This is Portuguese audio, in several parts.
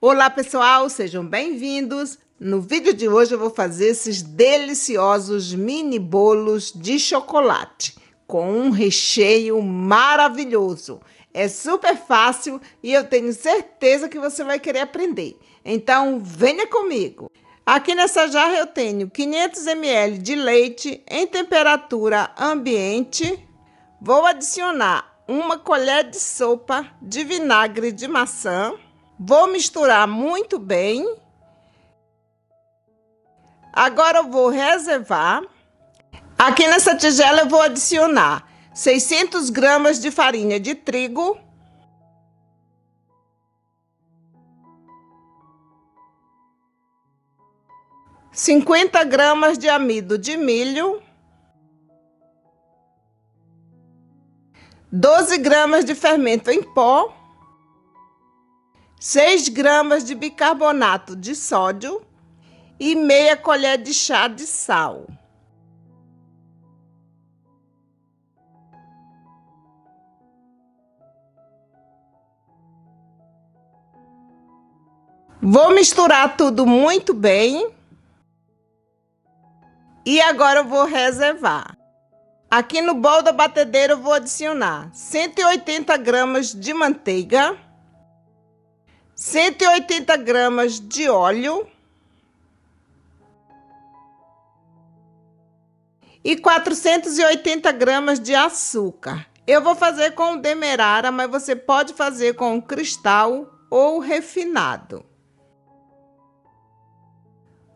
Olá pessoal, sejam bem-vindos. No vídeo de hoje eu vou fazer esses deliciosos mini bolos de chocolate com um recheio maravilhoso. É super fácil e eu tenho certeza que você vai querer aprender. Então venha comigo. Aqui nessa jarra eu tenho 500 ml de leite em temperatura ambiente. Vou adicionar uma colher de sopa de vinagre de maçã. Vou misturar muito bem. Agora eu vou reservar. Aqui nessa tigela eu vou adicionar 600 gramas de farinha de trigo. ,50 gramas de amido de milho. 12 gramas de fermento em pó. 6 gramas de bicarbonato de sódio e meia colher de chá de sal. Vou misturar tudo muito bem. E agora eu vou reservar. Aqui no bol da batedeira eu vou adicionar 180 gramas de manteiga. 180 gramas de óleo e 480 gramas de açúcar. Eu vou fazer com o demerara, mas você pode fazer com o cristal ou refinado.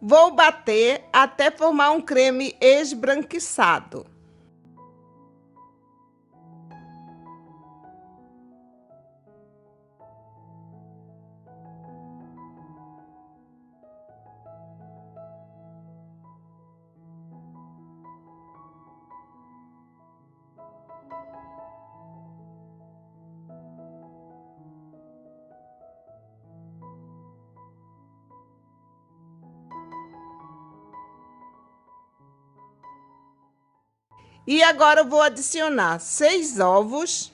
Vou bater até formar um creme esbranquiçado. E agora eu vou adicionar 6 ovos.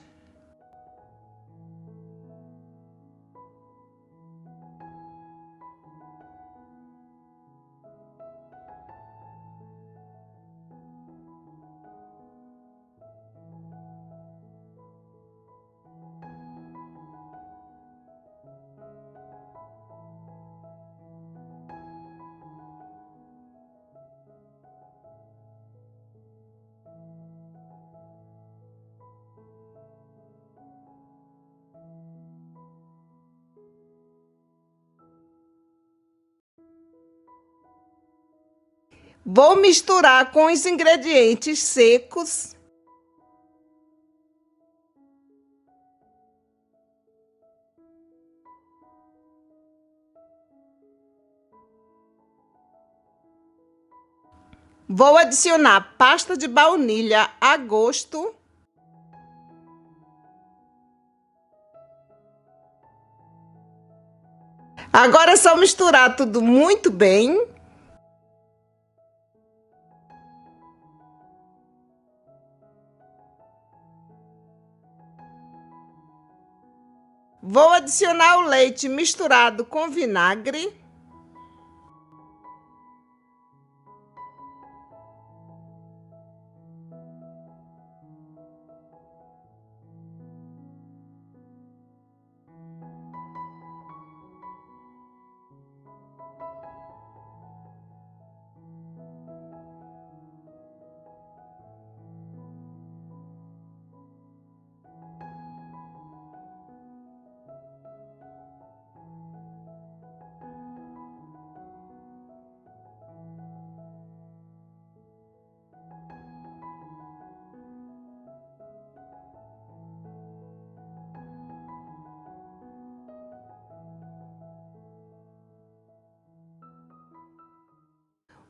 Vou misturar com os ingredientes secos. Vou adicionar pasta de baunilha a gosto. Agora é só misturar tudo muito bem. Vou adicionar o leite misturado com vinagre.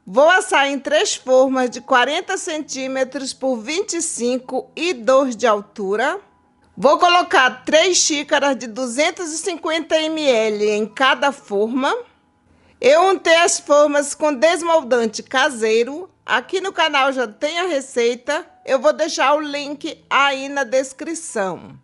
Vou assar em 3 formas de 40 centímetros por 25 e 2 de altura. Vou colocar 3 xícaras de 250 ml em cada forma. Eu untei as formas com desmoldante caseiro. Aqui no canal já tem a receita. Eu vou deixar o link aí na descrição.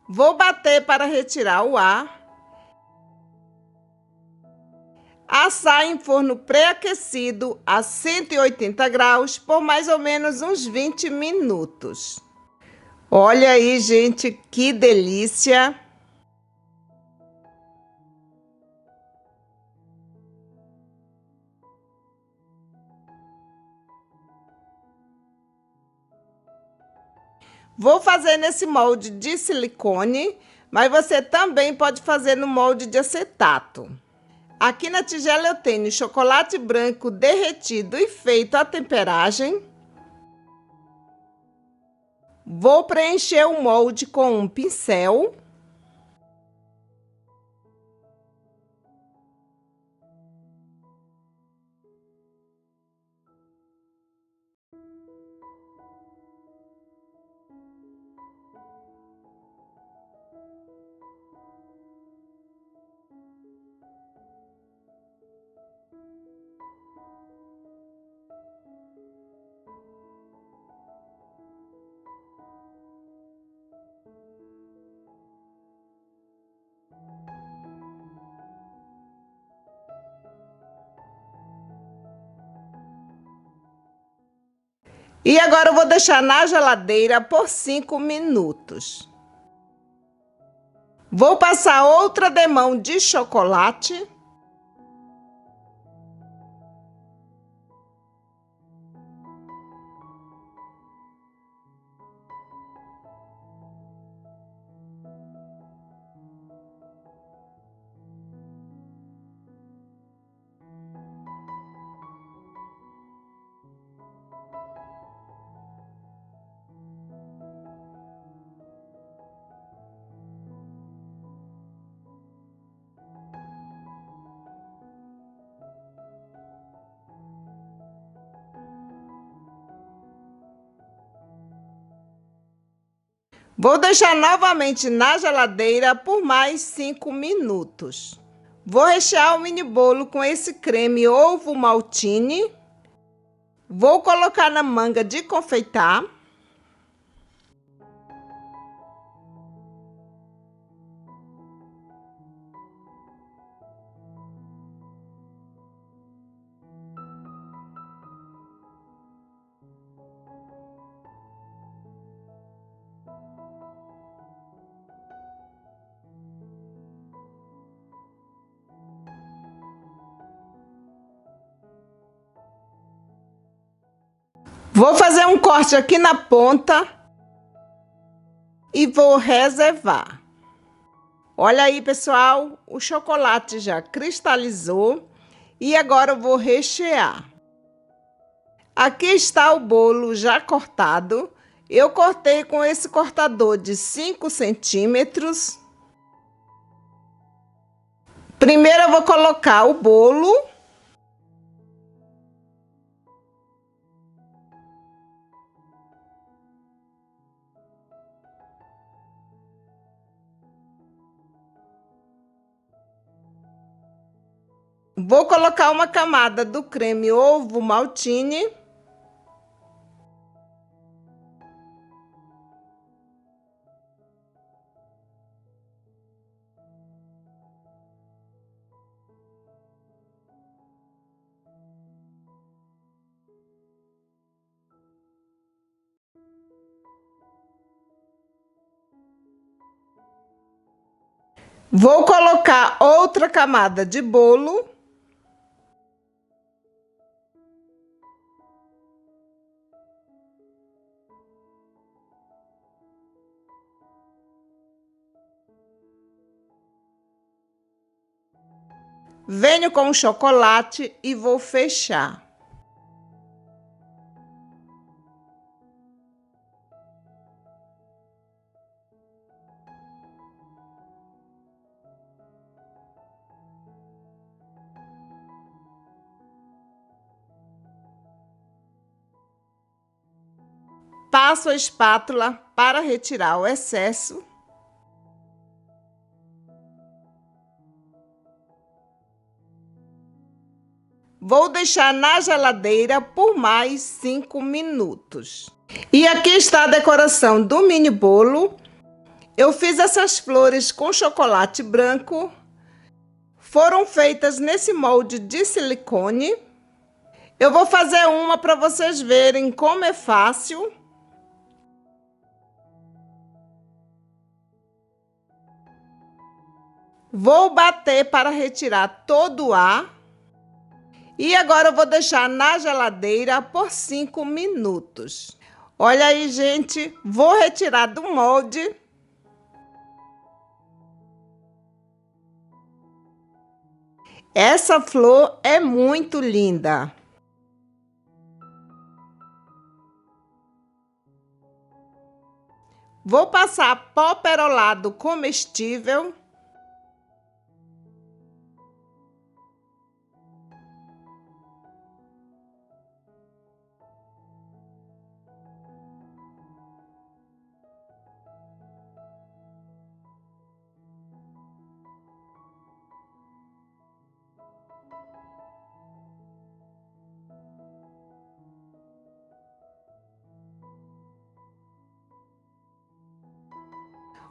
Vou bater para retirar o ar. Assar em forno pré-aquecido a 180 graus por mais ou menos uns 20 minutos. Olha aí, gente, que delícia! Vou fazer nesse molde de silicone, mas você também pode fazer no molde de acetato. Aqui na tigela eu tenho chocolate branco derretido e feito a temperagem. Vou preencher o molde com um pincel. E agora eu vou deixar na geladeira por 5 minutos. Vou passar outra demão de chocolate. Vou deixar novamente na geladeira por mais 5 minutos. Vou rechear o mini bolo com esse creme ovo maltine. Vou colocar na manga de confeitar. Vou fazer um corte aqui na ponta e vou reservar. Olha aí, pessoal, o chocolate já cristalizou e agora eu vou rechear. Aqui está o bolo já cortado. Eu cortei com esse cortador de 5 centímetros. Primeiro eu vou colocar o bolo. Vou colocar uma camada do creme ovo maltine. Vou colocar outra camada de bolo. Venho com o chocolate e vou fechar. Passo a espátula para retirar o excesso. Vou deixar na geladeira por mais 5 minutos. E aqui está a decoração do mini bolo. Eu fiz essas flores com chocolate branco. Foram feitas nesse molde de silicone. Eu vou fazer uma para vocês verem como é fácil. Vou bater para retirar todo o ar. E agora eu vou deixar na geladeira por 5 minutos. Olha aí, gente, vou retirar do molde. Essa flor é muito linda. Vou passar pó perolado comestível.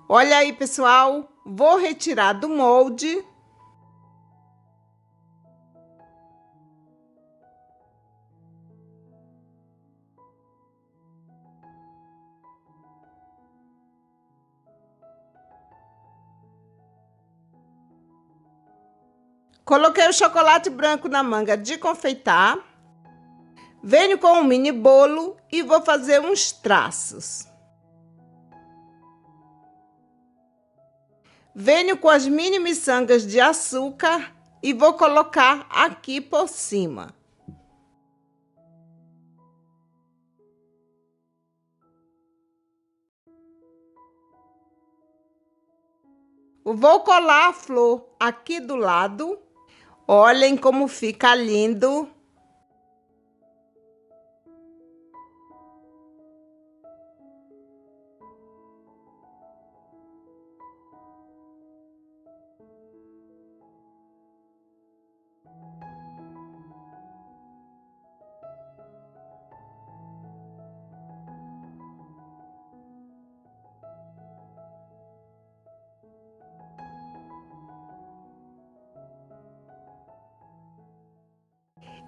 Olha aí, pessoal, vou retirar do molde. Coloquei o chocolate branco na manga de confeitar. Venho com um mini bolo e vou fazer uns traços. Venho com as mini miçangas de açúcar e vou colocar aqui por cima. Vou colar a flor aqui do lado. Olhem como fica lindo.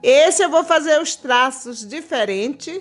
Esse eu vou fazer os traços diferentes.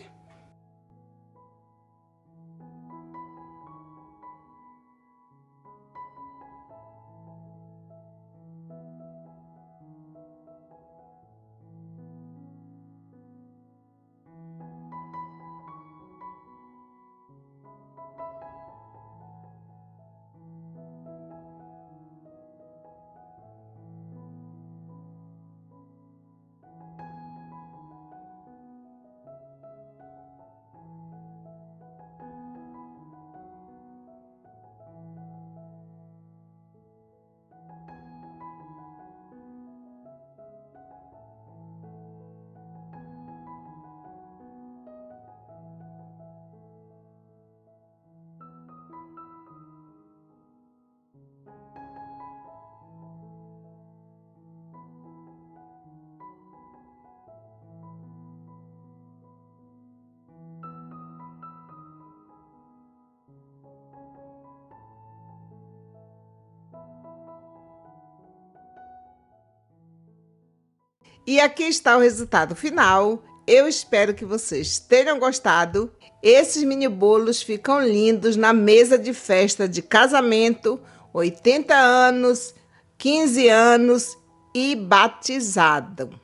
E aqui está o resultado final. Eu espero que vocês tenham gostado. Esses mini bolos ficam lindos na mesa de festa de casamento, 80 anos, 15 anos e batizado.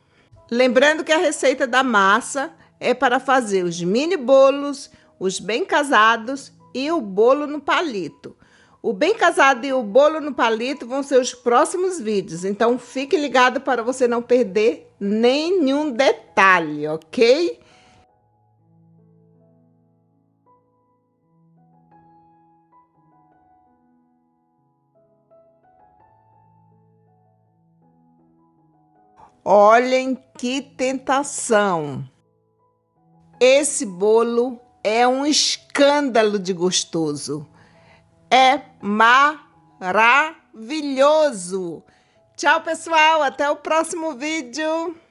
Lembrando que a receita da massa é para fazer os mini bolos, os bem casados e o bolo no palito. O bem casado e o bolo no palito vão ser os próximos vídeos, então fique ligado para você não perder nenhum detalhe, ok? Olhem que tentação! Esse bolo é um escândalo de gostoso. É maravilhoso! Tchau, pessoal! Até o próximo vídeo!